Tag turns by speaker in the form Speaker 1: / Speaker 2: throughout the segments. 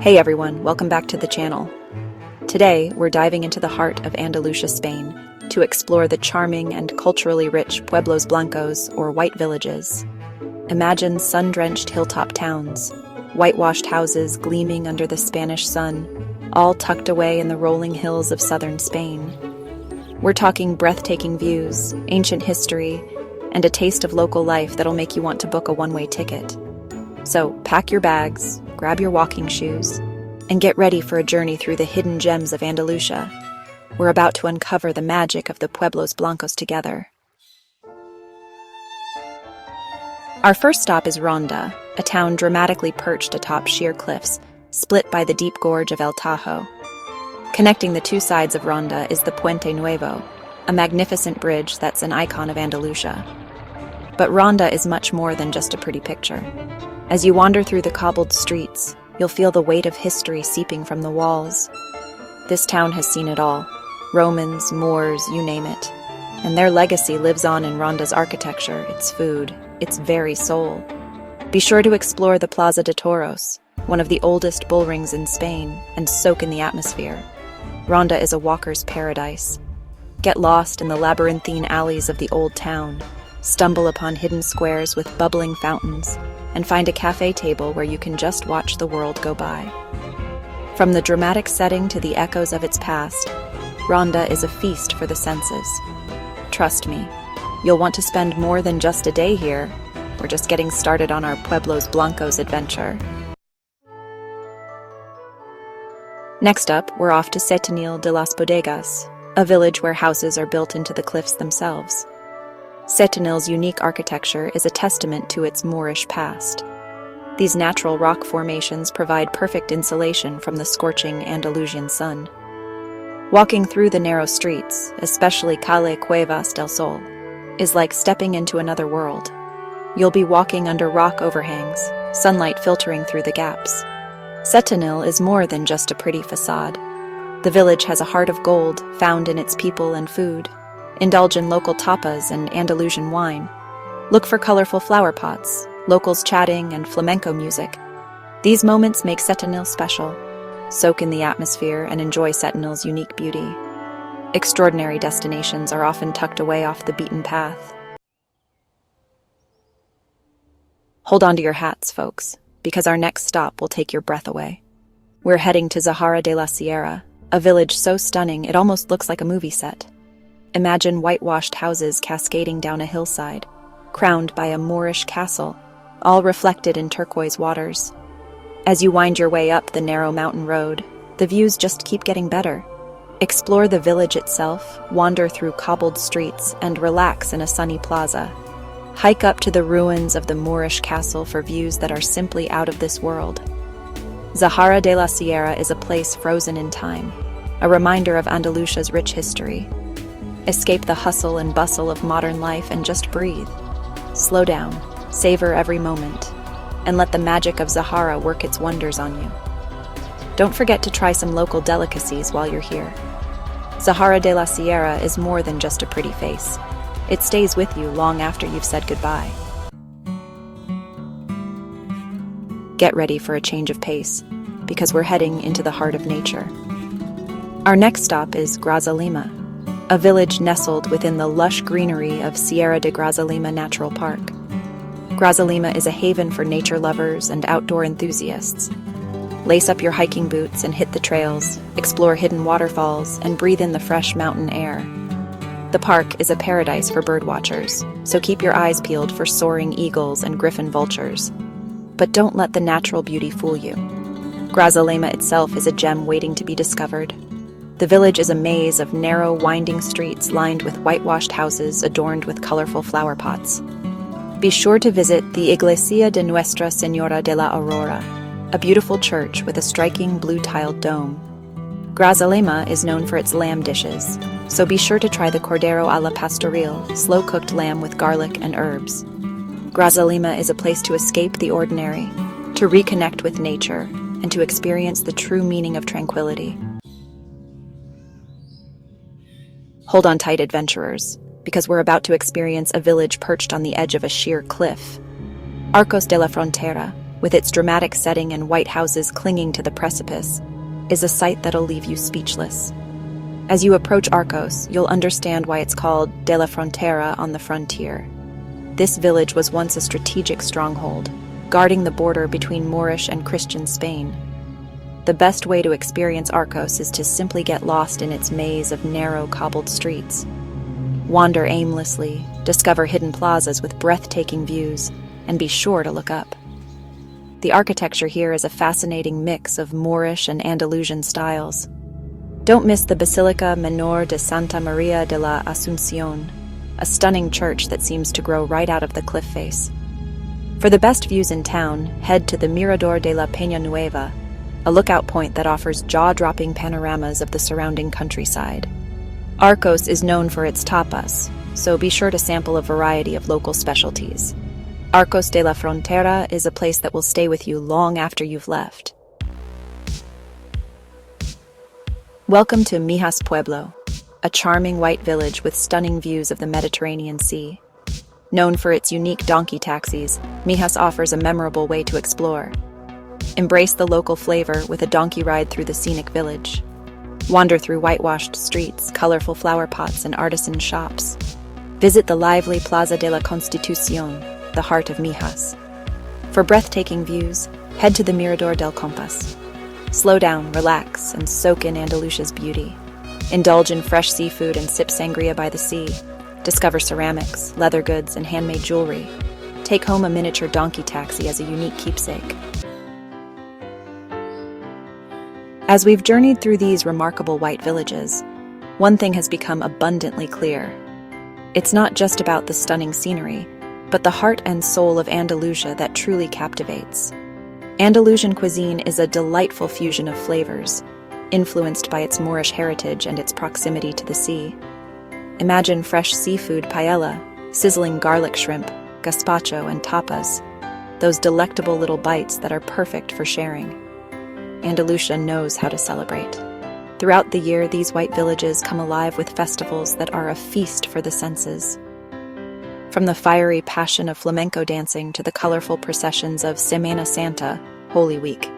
Speaker 1: Hey everyone, welcome back to the channel. Today, we're diving into the heart of Andalusia, Spain, to explore the charming and culturally rich Pueblos Blancos, or white villages. Imagine sun-drenched hilltop towns, whitewashed houses gleaming under the Spanish sun, all tucked away in the rolling hills of southern Spain. We're talking breathtaking views, ancient history, and a taste of local life that'll make you want to book a one-way ticket. So pack your bags, grab your walking shoes, and get ready for a journey through the hidden gems of Andalusia. We're about to uncover the magic of the Pueblos Blancos together. Our first stop is Ronda, a town dramatically perched atop sheer cliffs, split by the deep gorge of El Tajo. Connecting the two sides of Ronda is the Puente Nuevo, a magnificent bridge that's an icon of Andalusia. But Ronda is much more than just a pretty picture. As you wander through the cobbled streets, you'll feel the weight of history seeping from the walls. This town has seen it all. Romans, Moors, you name it. And their legacy lives on in Ronda's architecture, its food, its very soul. Be sure to explore the Plaza de Toros, one of the oldest bull rings in Spain, and soak in the atmosphere. Ronda is a walker's paradise. Get lost in the labyrinthine alleys of the old town, stumble upon hidden squares with bubbling fountains, and find a cafe table where you can just watch the world go by. From the dramatic setting to the echoes of its past, Ronda is a feast for the senses. Trust me, you'll want to spend more than just a day here. We're just getting started on our Pueblos Blancos adventure. Next up, we're off to Setenil de las Bodegas, a village where houses are built into the cliffs themselves. Setenil's unique architecture is a testament to its Moorish past. These natural rock formations provide perfect insulation from the scorching Andalusian sun. Walking through the narrow streets, especially Calle Cuevas del Sol, is like stepping into another world. You'll be walking under rock overhangs, sunlight filtering through the gaps. Setenil is more than just a pretty facade. The village has a heart of gold found in its people and food. Indulge in local tapas and Andalusian wine. Look for colorful flower pots, locals chatting, and flamenco music. These moments make Setenil special. Soak in the atmosphere and enjoy Setenil's unique beauty. Extraordinary destinations are often tucked away off the beaten path. Hold on to your hats, folks, because our next stop will take your breath away. We're heading to Zahara de la Sierra, a village so stunning it almost looks like a movie set. Imagine whitewashed houses cascading down a hillside, crowned by a Moorish castle, all reflected in turquoise waters. As you wind your way up the narrow mountain road, the views just keep getting better. Explore the village itself, wander through cobbled streets, and relax in a sunny plaza. Hike up to the ruins of the Moorish castle for views that are simply out of this world. Zahara de la Sierra is a place frozen in time, a reminder of Andalusia's rich history. Escape the hustle and bustle of modern life and just breathe. Slow down, savor every moment, and let the magic of Zahara work its wonders on you. Don't forget to try some local delicacies while you're here. Zahara de la Sierra is more than just a pretty face. It stays with you long after you've said goodbye. Get ready for a change of pace, because we're heading into the heart of nature. Our next stop is Grazalema, a village nestled within the lush greenery of Sierra de Grazalema Natural Park. Grazalema is a haven for nature lovers and outdoor enthusiasts. Lace up your hiking boots and hit the trails, explore hidden waterfalls, and breathe in the fresh mountain air. The park is a paradise for birdwatchers, so keep your eyes peeled for soaring eagles and griffon vultures. But don't let the natural beauty fool you. Grazalema itself is a gem waiting to be discovered. The village is a maze of narrow, winding streets lined with whitewashed houses adorned with colorful flower pots. Be sure to visit the Iglesia de Nuestra Señora de la Aurora, a beautiful church with a striking blue-tiled dome. Grazalema is known for its lamb dishes, so be sure to try the Cordero a la Pastoril, slow-cooked lamb with garlic and herbs. Grazalema is a place to escape the ordinary, to reconnect with nature, and to experience the true meaning of tranquility. Hold on tight, adventurers, because we're about to experience a village perched on the edge of a sheer cliff. Arcos de la Frontera, with its dramatic setting and white houses clinging to the precipice, is a sight that'll leave you speechless. As you approach Arcos, you'll understand why it's called De la Frontera, on the frontier. This village was once a strategic stronghold, guarding the border between Moorish and Christian Spain. The best way to experience Arcos is to simply get lost in its maze of narrow cobbled streets. Wander aimlessly, discover hidden plazas with breathtaking views, and be sure to look up. The architecture here is a fascinating mix of Moorish and Andalusian styles. Don't miss the Basilica Menor de Santa Maria de la Asunción, a stunning church that seems to grow right out of the cliff face. For the best views in town, head to the Mirador de la Peña Nueva, a lookout point that offers jaw-dropping panoramas of the surrounding countryside. Arcos is known for its tapas, so be sure to sample a variety of local specialties. Arcos de la Frontera is a place that will stay with you long after you've left. Welcome to Mijas Pueblo, a charming white village with stunning views of the Mediterranean Sea. Known for its unique donkey taxis, Mijas offers a memorable way to explore. Embrace the local flavor with a donkey ride through the scenic village. Wander through whitewashed streets, colorful flower pots, and artisan shops. Visit the lively Plaza de la Constitución, the heart of Mijas. For breathtaking views, head to the Mirador del Compas. Slow down, relax, and soak in Andalusia's beauty. Indulge in fresh seafood and sip sangria by the sea. Discover ceramics, leather goods, and handmade jewelry. Take home a miniature donkey taxi as a unique keepsake. As we've journeyed through these remarkable white villages, one thing has become abundantly clear. It's not just about the stunning scenery, but the heart and soul of Andalusia that truly captivates. Andalusian cuisine is a delightful fusion of flavors, influenced by its Moorish heritage and its proximity to the sea. Imagine fresh seafood paella, sizzling garlic shrimp, gazpacho, and tapas, those delectable little bites that are perfect for sharing. Andalusia knows how to celebrate. Throughout the year, these white villages come alive with festivals that are a feast for the senses. From the fiery passion of flamenco dancing to the colorful processions of Semana Santa, Holy Week,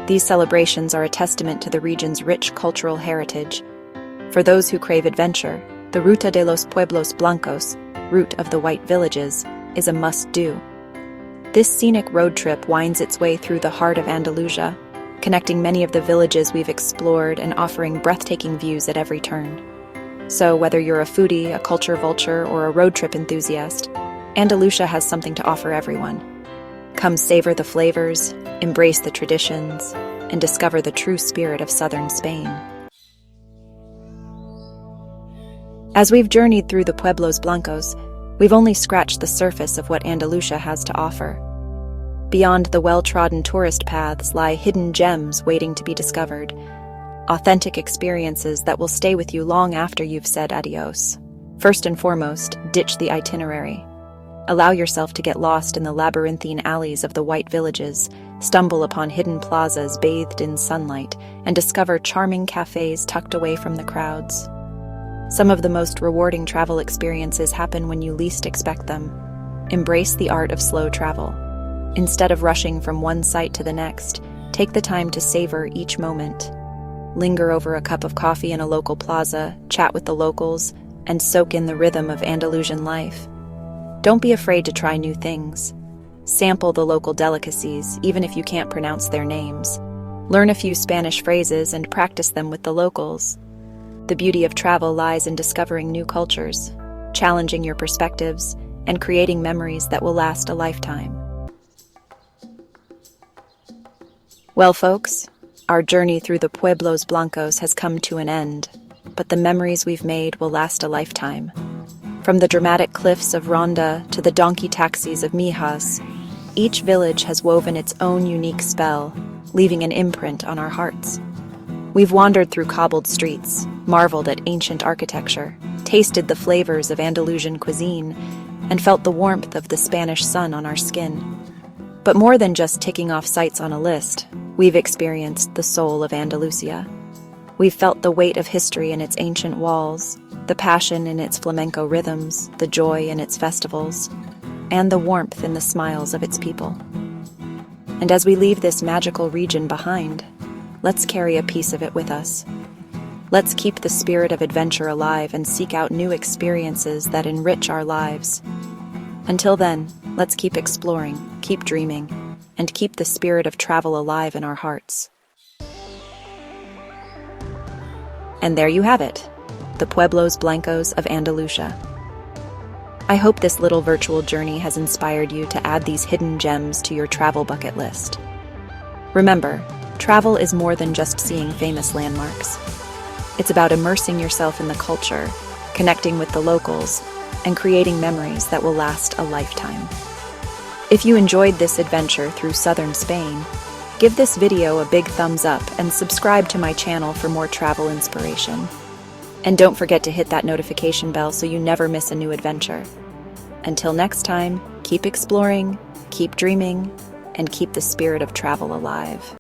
Speaker 1: these celebrations are a testament to the region's rich cultural heritage. For those who crave adventure, the Ruta de los Pueblos Blancos, Route of the White Villages, is a must-do. This scenic road trip winds its way through the heart of Andalusia, connecting many of the villages we've explored and offering breathtaking views at every turn. So whether you're a foodie, a culture vulture, or a road trip enthusiast, Andalusia has something to offer everyone. Come savor the flavors, embrace the traditions, and discover the true spirit of southern Spain. As we've journeyed through the Pueblos Blancos, we've only scratched the surface of what Andalusia has to offer. Beyond the well-trodden tourist paths lie hidden gems waiting to be discovered, authentic experiences that will stay with you long after you've said adios. First and foremost, ditch the itinerary. Allow yourself to get lost in the labyrinthine alleys of the white villages, stumble upon hidden plazas bathed in sunlight, and discover charming cafes tucked away from the crowds. Some of the most rewarding travel experiences happen when you least expect them. Embrace the art of slow travel. Instead of rushing from one site to the next, take the time to savor each moment. Linger over a cup of coffee in a local plaza, chat with the locals, and soak in the rhythm of Andalusian life. Don't be afraid to try new things. Sample the local delicacies, even if you can't pronounce their names. Learn a few Spanish phrases and practice them with the locals. The beauty of travel lies in discovering new cultures, challenging your perspectives, and creating memories that will last a lifetime. Well, folks, our journey through the Pueblos Blancos has come to an end, but the memories we've made will last a lifetime. From the dramatic cliffs of Ronda to the donkey taxis of Mijas, each village has woven its own unique spell, leaving an imprint on our hearts. We've wandered through cobbled streets, marveled at ancient architecture, tasted the flavors of Andalusian cuisine, and felt the warmth of the Spanish sun on our skin. But more than just ticking off sites on a list, we've experienced the soul of Andalusia. We've felt the weight of history in its ancient walls, the passion in its flamenco rhythms, the joy in its festivals, and the warmth in the smiles of its people. And as we leave this magical region behind, let's carry a piece of it with us. Let's keep the spirit of adventure alive and seek out new experiences that enrich our lives. Until then, let's keep exploring, keep dreaming, and keep the spirit of travel alive in our hearts. And there you have it, the Pueblos Blancos of Andalusia. I hope this little virtual journey has inspired you to add these hidden gems to your travel bucket list. Remember, travel is more than just seeing famous landmarks. It's about immersing yourself in the culture, connecting with the locals, and creating memories that will last a lifetime. If you enjoyed this adventure through southern Spain, give this video a big thumbs up and subscribe to my channel for more travel inspiration. And don't forget to hit that notification bell so you never miss a new adventure. Until next time, keep exploring, keep dreaming, and keep the spirit of travel alive.